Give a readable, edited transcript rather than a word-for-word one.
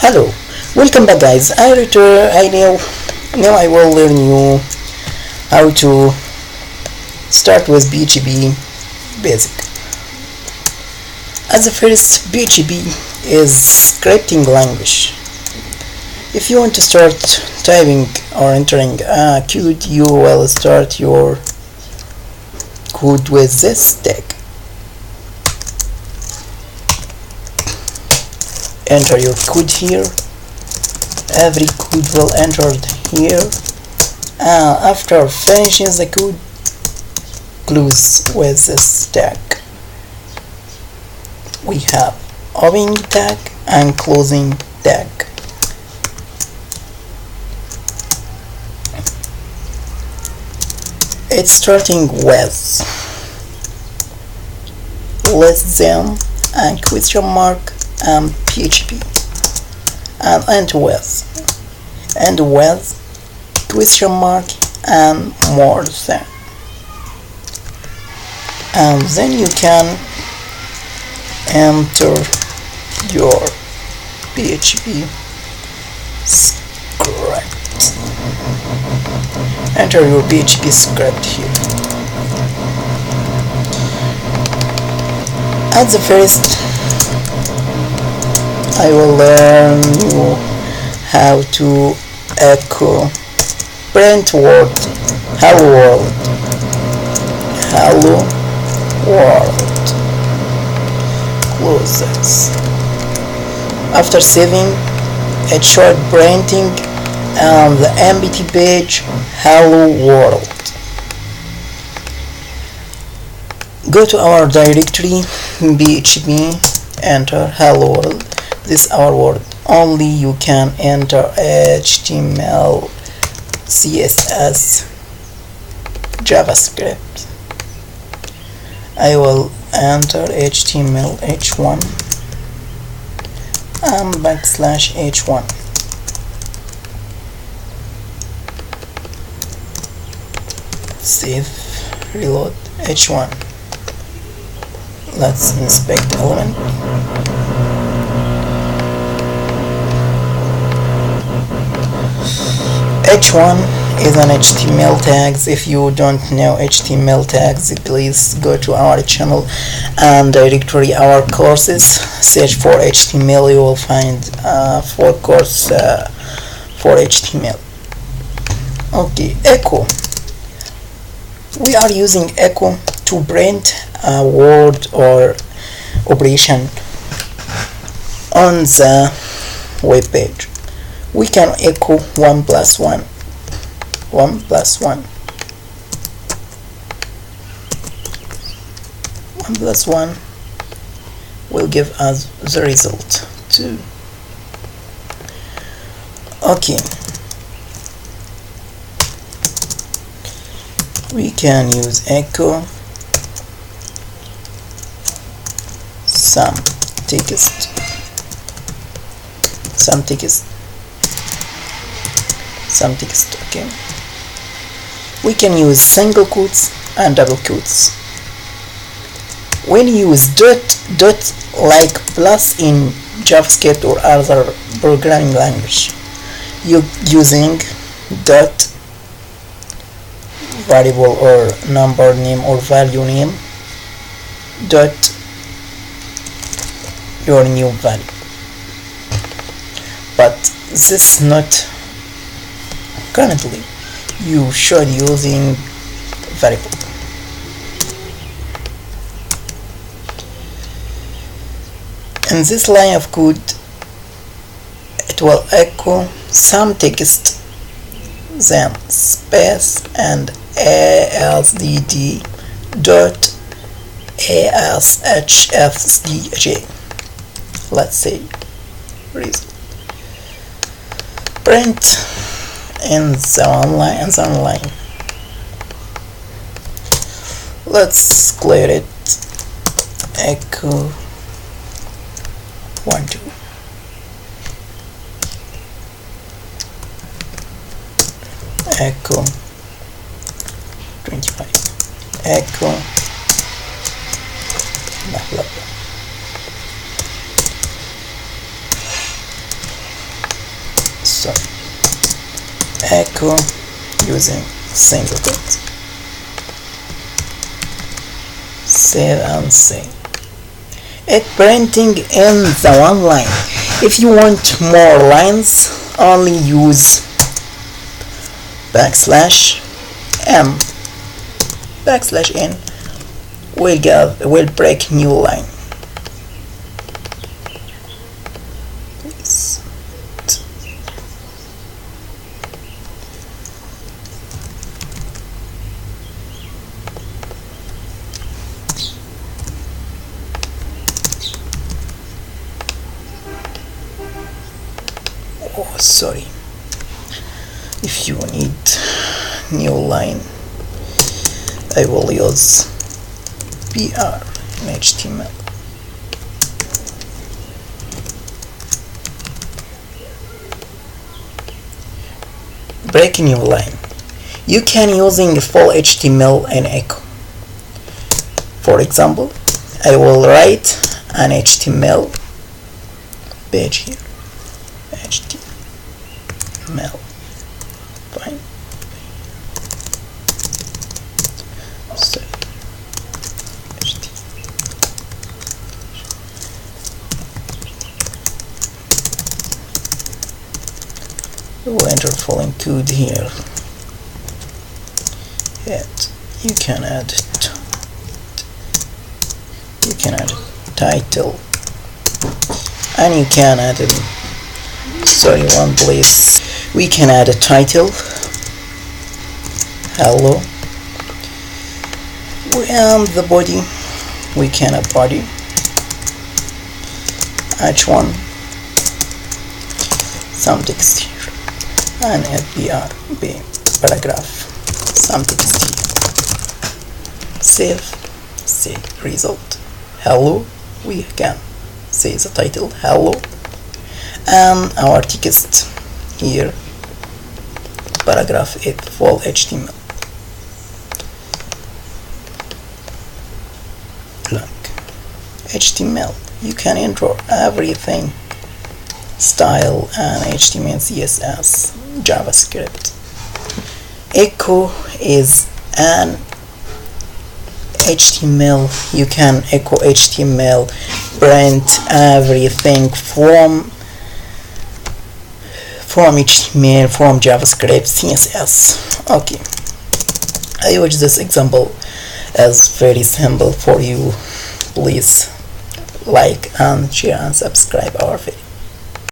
Hello, welcome back guys. Now I will learn you how to start with PHP basic. As the first, PHP is scripting language. If you want to start typing or entering a code, you will start your code with this tag. Enter your code here. Every code will enter here. After finishing the code, close with this tag. We have opening tag and closing tag. It's starting with less than and question mark and PHP and end with question mark and more than, and then you can enter your PHP script. Enter your PHP script here. At the first, I will learn you how to echo print word hello world. Close this. After saving, it should printing on the empty page hello world. Go to our directory PHP, enter hello world. This is our word. Only you can enter HTML, CSS, JavaScript. I will enter HTML h1 and \h1. Save, reload h1. Let's inspect the element. h1 is an HTML tags. If you don't know HTML tags, please go to our channel and directory our courses. Search for HTML, you will find full course for HTML. Okay, echo. We are using echo to print a word or operation on the web page. We can echo 1 plus 1. 1 plus 1. 1 plus 1 will give us the result 2. Okay. We can use echo some text. Okay. We can use single quotes and double quotes. When you use dot like plus in JavaScript or other programming language, you using dot variable or number name or value name dot your new value, but this not currently. You should using variable. In this line of code, it will echo some text, then space and ASDD dot ASHFDJ. Let's say result. Print in the online. Let's clear it. Echo 1 2. Echo 25. Echo blah blah blah. so echo using single quotes. Save and save. It printing in the one line. If you want more lines, only use \m \n will break new line. Please. Oh, sorry. If you need new line, I will use BR in HTML. Break new line. You can using full HTML in echo. For example, I will write an HTML page here. HTML. Fine. So, we'll enter following code here. And you can add title, and you can add sorry, one please. We can add a title, hello, and the body, we can add body, h1, some text here, and b paragraph, some text here. Save result, hello. We can say the title, hello, and our text here, paragraph 8, full HTML. Blank HTML. You can enter everything, style and HTML, CSS, JavaScript. Echo is an HTML. You can echo HTML, print everything from HTML, from JavaScript, CSS. Okay, I wish this example is very simple for you. Please like and share and subscribe our video.